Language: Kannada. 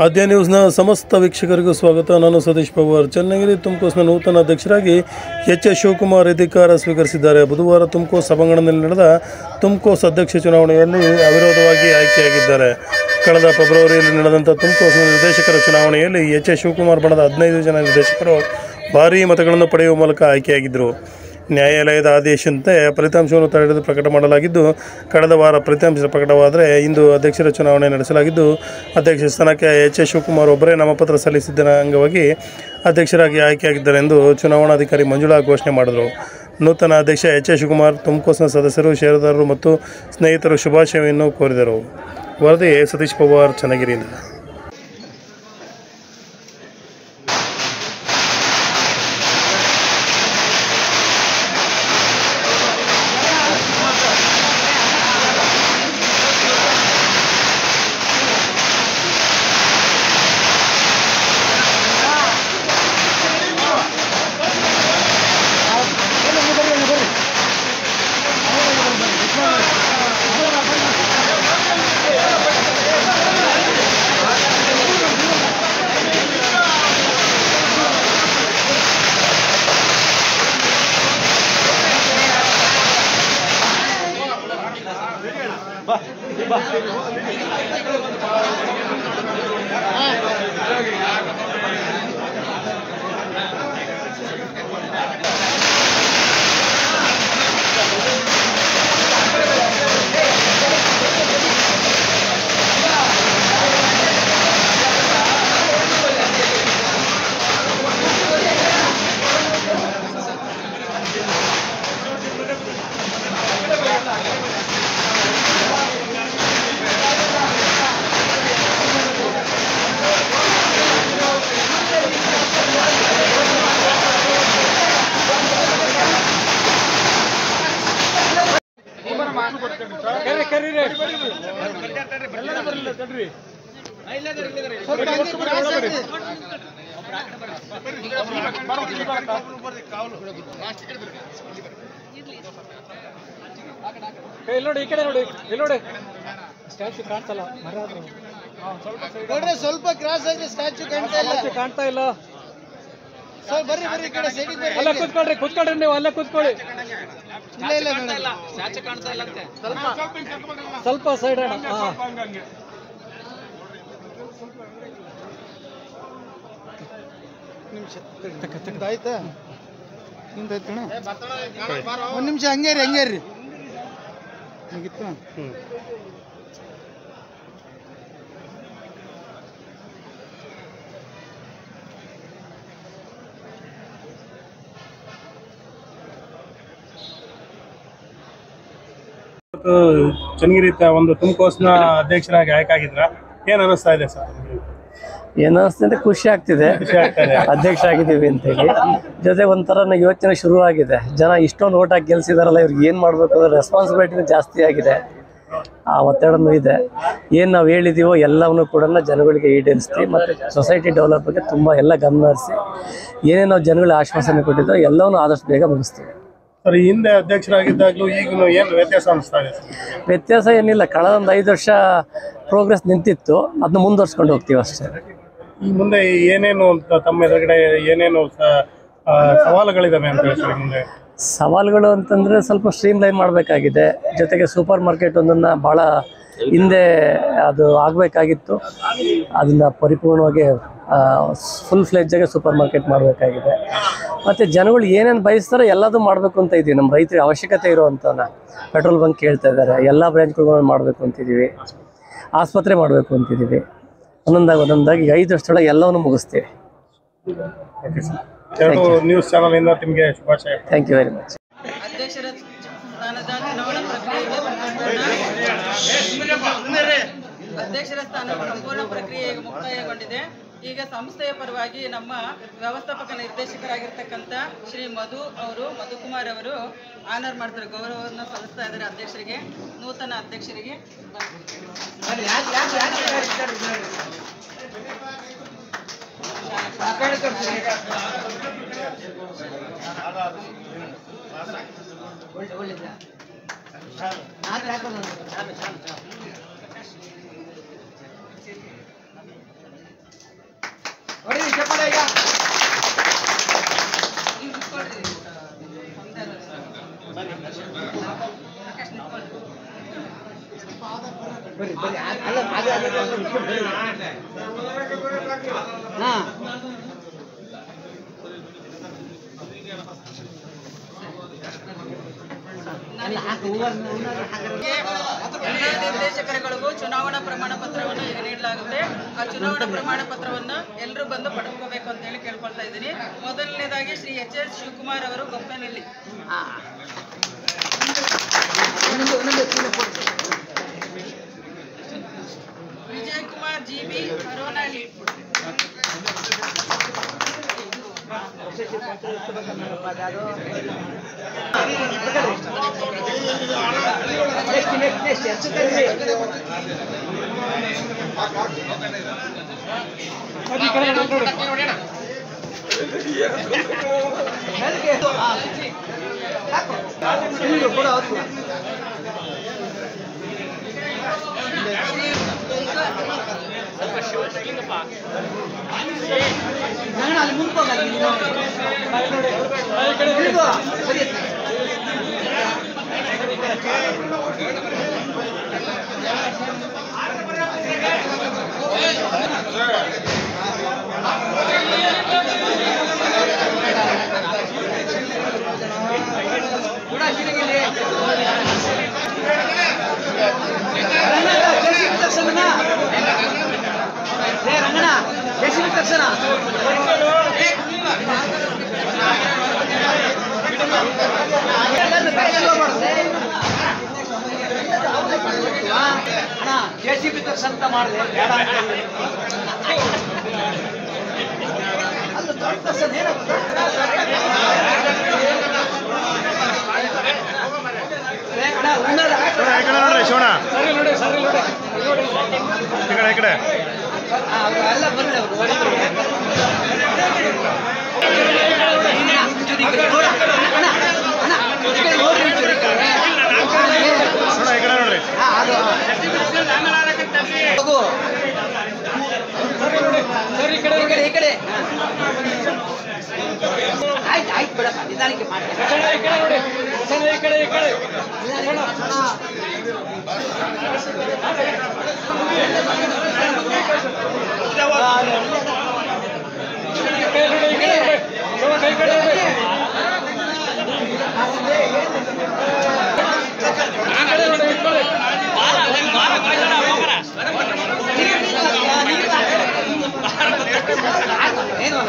ಆದ್ಯ ನ್ಯೂಸ್ನ ಸಮಸ್ತ ವೀಕ್ಷಕರಿಗೂ ಸ್ವಾಗತ. ನಾನು ಸತೀಶ್ ಪವಾರ್. ಚನ್ನಗಿರಿ ತುಮಕೂರಿನ ನೂತನ ಅಧ್ಯಕ್ಷರಾಗಿ ಎಚ್ ಎಸ್ ಶಿವಕುಮಾರ್ ಅಧಿಕಾರ ಸ್ವೀಕರಿಸಿದ್ದಾರೆ. ಬುಧವಾರ ತುಮಕೂರು ಸಭಾಂಗಣದಲ್ಲಿ ನಡೆದ ತುಮಕೂರು ಅಧ್ಯಕ್ಷ ಚುನಾವಣೆಯಲ್ಲಿ ಅವಿರೋಧವಾಗಿ ಆಯ್ಕೆಯಾಗಿದ್ದಾರೆ. ಕಳೆದ ಫೆಬ್ರವರಿಯಲ್ಲಿ ನಡೆದಂಥ ತುಮಕೂರು ನಿರ್ದೇಶಕರ ಚುನಾವಣೆಯಲ್ಲಿ ಎಚ್ ಎಸ್ ಶಿವಕುಮಾರ್ ಬಣದ 15 ಜನ ನಿರ್ದೇಶಕರು ಭಾರೀ ಮತಗಳನ್ನು ಪಡೆಯುವ ಮೂಲಕ ಆಯ್ಕೆಯಾಗಿದ್ದರು. ನ್ಯಾಯಾಲಯದ ಆದೇಶದಂತೆ ಫಲಿತಾಂಶವನ್ನು ತಡೆದು ಪ್ರಕಟ ಮಾಡಲಾಗಿದ್ದು, ಕಳೆದ ವಾರ ಫಲಿತಾಂಶ ಪ್ರಕಟವಾದರೆ ಇಂದು ಅಧ್ಯಕ್ಷರ ಚುನಾವಣೆ ನಡೆಸಲಾಗಿದ್ದು, ಅಧ್ಯಕ್ಷ ಸ್ಥಾನಕ್ಕೆ ಎಚ್ ಎಸ್ ಶಿವಕುಮಾರ್ ಒಬ್ಬರೇ ನಾಮಪತ್ರ ಸಲ್ಲಿಸಿದ್ದ ಅಂಗವಾಗಿ ಅಧ್ಯಕ್ಷರಾಗಿ ಆಯ್ಕೆಯಾಗಿದ್ದಾರೆ ಎಂದು ಚುನಾವಣಾಧಿಕಾರಿ ಮಂಜುಳಾ ಘೋಷಣೆ ಮಾಡಿದರು. ನೂತನ ಅಧ್ಯಕ್ಷ ಎಚ್ ಎಸ್ ಶಿವಕುಮಾರ್ ತುಮಕೂರಿನ ಸದಸ್ಯರು, ಷೇರುದಾರರು ಮತ್ತು ಸ್ನೇಹಿತರು ಶುಭಾಶಯವನ್ನು ಕೋರಿದರು. ವರದಿ ಸತೀಶ್ ಪವಾರ್, ಚನ್ನಗಿರಿಯಿಂದ. ನೋಡಿ ಈ ಕಡೆ ನೋಡಿ, ಇಲ್ಲಿ ನೋಡಿ ಸ್ಟ್ಯಾಚ್ಯೂ ಕಾಣ್ತಲ್ಲ, ಸ್ವಲ್ಪ ಕ್ರಾಸ್ ಆಗಿ ಸ್ಟ್ಯಾಚ್ಯೂ ಕಾಣ್ತಾ ಇಲ್ಲ. ಸ್ವಲ್ಪ ಬರ್ರಿ ಈ ಕಡೆ ಸೈಡಿಗೆ ಬರ್ರಿ. ಅಲ್ಲ ಕೂತ್ಕೊಳ್ರಿ ನೀವು, ಅಲ್ಲೇ ಕೂತ್ಕೊಳ್ಳಿ. ಇಲ್ಲ ಸ್ಟ್ಯಾಚ್ಯೂ ಕಾಣ್ತಾ ಇಲ್ಲ ಅಂತೆ. ಸ್ವಲ್ಪ ಸೈಡ್ ಅಣ್ಣ. ಆಯ್ತಾ ನಿಮ್ದಾಯ್ತು ಒಂದ್ ನಿಮಿಷ ಹಂಗೇರಿ ಮುಗಿತ್ತು. ಚನ್ನಗಿರಿ ಒಂದು ತುಮಕೂರಿನ ಅಧ್ಯಕ್ಷರಾಗಿ ಆಯ್ಕೆಯಾಗಿದ್ರ, ಏನ್ ಅನಿಸ್ತಾ ಇದೆ ಸರ್? ಏನಿಸ್ತಂದ್ರೆ ಖುಷಿ ಆಗ್ತಿದೆ ಅಧ್ಯಕ್ಷ ಆಗಿದ್ದೀವಿ ಅಂತ ಹೇಳಿ. ಜೊತೆ ಒಂಥರ ಯೋಚನೆ ಶುರು ಆಗಿದೆ. ಜನ ಇಷ್ಟೊಂದು ಓಟ್ ಹಾಕಿ ಗೆಲ್ಸಿದಾರಲ್ಲ, ಇವ್ರಿಗೆ ಏನು ಮಾಡಬೇಕು ಅಂದ್ರೆ ರೆಸ್ಪಾನ್ಸಿಬಿಲಿಟಿನೂ ಜಾಸ್ತಿ ಆಗಿದೆ, ಆ ಒತ್ತಡನೂ ಇದೆ. ಏನು ನಾವು ಹೇಳಿದ್ದೀವೋ ಎಲ್ಲವನ್ನೂ ಕೂಡ ಜನಗಳಿಗೆ ಈಡೇರಿಸ್ತೀವಿ. ಮತ್ತು ಸೊಸೈಟಿ ಡೆವಲಪ್ ಬಗ್ಗೆ ತುಂಬ ಎಲ್ಲ ಗಮನ ಹರಿಸಿ ಏನೇನು ನಾವು ಜನಗಳಿಗೆ ಆಶ್ವಾಸನೆ ಕೊಟ್ಟಿದ್ದೋ ಎಲ್ಲವನ್ನೂ ಆದಷ್ಟು ಬೇಗ ಮುಗಿಸ್ತೀವಿ. ಸರ್, ಹಿಂದೆ ಅಧ್ಯಕ್ಷರಾಗಿದ್ದಾಗಲೂ ಈಗಲೂ ಏನು ವ್ಯತ್ಯಾಸ ಅನಿಸ್ತಾ ಇದೆ? ವ್ಯತ್ಯಾಸ ಏನಿಲ್ಲ. ಕಳೆದ ಒಂದು 5 ವರ್ಷ ಪ್ರೋಗ್ರೆಸ್ ನಿಂತಿತ್ತು, ಅದನ್ನ ಮುಂದುವರ್ಸ್ಕೊಂಡು ಹೋಗ್ತೀವಿ ಅಷ್ಟೇ. ಈ ಮುಂದೆ ಏನೇನು ತಮ್ಮ ಎದುರುಗಡೆ ಏನೇನು ಸವಾಲುಗಳಿದಾವೆ ಅಂತ ಹೇಳ್ತಾರೆ? ಮುಂದೆ ಸವಾಲುಗಳು ಅಂತಂದರೆ ಸ್ವಲ್ಪ ಸ್ಟ್ರೀಮ್ ಲೈನ್ ಮಾಡಬೇಕಾಗಿದೆ. ಜೊತೆಗೆ ಸೂಪರ್ ಮಾರ್ಕೆಟ್ ಒಂದನ್ನು ಭಾಳ ಹಿಂದೆ ಅದು ಆಗಬೇಕಾಗಿತ್ತು, ಅದನ್ನು ಪರಿಪೂರ್ಣವಾಗಿ ಫುಲ್ ಫ್ಲೆಡ್ಜಾಗೆ ಸೂಪರ್ ಮಾರ್ಕೆಟ್ ಮಾಡಬೇಕಾಗಿದೆ. ಮತ್ತು ಜನಗಳು ಏನೇನು ಬಯಸ್ತಾರೋ ಎಲ್ಲದೂ ಮಾಡಬೇಕು ಅಂತ ಇದ್ದೀವಿ. ನಮ್ಮ ರೈತರಿಗೆ ಅವಶ್ಯಕತೆ ಇರೋವಂಥವನ್ನ ಪೆಟ್ರೋಲ್ ಬಂಕ್ ಕೇಳ್ತಾ ಇದ್ದಾರೆ, ಎಲ್ಲ ಬ್ರಾಂಚ್ಗಳು ಮಾಡಬೇಕು ಅಂತಿದ್ದೀವಿ, ಆಸ್ಪತ್ರೆ ಮಾಡಬೇಕು ಅಂತಿದ್ದೀವಿ. ಒಂದೊಂದಾಗಿ 5 ವರ್ಷದೊಳಗೆ ಎಲ್ಲವನ್ನೂ ಮುಗಿಸ್ತೀವಿ. ನ್ಯೂಸ್ ಚಾನಲ್ ಇಂದ ನಿಮಗೆ ಶುಭಾಶಯ. Thank you very much. ಅಧ್ಯಕ್ಷರ ಸ್ಥಾನದ ಚುನಾವಣಾ ಪ್ರಕ್ರಿಯೆಗೆ ಅಧ್ಯಕ್ಷರ ಸ್ಥಾನದ ಸಂಪೂರ್ಣ ಪ್ರಕ್ರಿಯೆ ಮುಕ್ತಾಯಗೊಂಡಿದೆ. ಈಗ ಸಂಸ್ಥೆಯ ಪರವಾಗಿ ನಮ್ಮ ವ್ಯವಸ್ಥಾಪಕ ನಿರ್ದೇಶಕರಾಗಿರ್ತಕ್ಕಂಥ ಶ್ರೀ ಮಧುಕುಮಾರ್ ಅವರು ಆನರ್ ಮಾಡ್ತಾರೆ, ಗೌರವವನ್ನು ಸಲ್ಲಿಸ್ತಾ ಇದ್ದಾರೆ ಅಧ್ಯಕ್ಷರಿಗೆ, ನೂತನ ಅಧ್ಯಕ್ಷರಿಗೆ. ಒಳ್ಳೆ ಎಲ್ಲ ನಿರ್ದೇಶಕರುಗಳಿಗೂ ಚುನಾವಣಾ ಪ್ರಮಾಣ ಪತ್ರವನ್ನು ಈಗ ನೀಡಲಾಗುತ್ತೆ. ಆ ಚುನಾವಣಾ ಪ್ರಮಾಣ ಪತ್ರವನ್ನು ಎಲ್ಲರೂ ಬಂದು ಪಡ್ಕೋಬೇಕು ಅಂತ ಹೇಳಿ ಕೇಳ್ಕೊಳ್ತಾ ಇದ್ದೀನಿ. ಮೊದಲನೇದಾಗಿ ಶ್ರೀ ಎಚ್ ಶಿವಕುಮಾರ್ ಅವರು ಗೊಪ್ಪನಲ್ಲಿ, ವಿಜಯಕುಮಾರ್ ಜಿಬಿ ಹರೋನಹಳ್ಳಿ, JCB ದರ್ಶನ ಮಾಡಿದೆ ಬೇಡ ಅಂತ ದೊಡ್ಡ ದರ್ಶನ ಏನಾಗುತ್ತೆ ಶಿವಣ್ಣ ಈ ಕಡೆ ಎಲ್ಲ ಬರ್ಲಿ ಅವರು ಈ ಕಡೆ ಆಯ್ತು ಆಯ್ತು ಬಿಡಪ್ಪ ನಿಧಾನಕ್ಕೆ ಮಾಡಿ ಏನು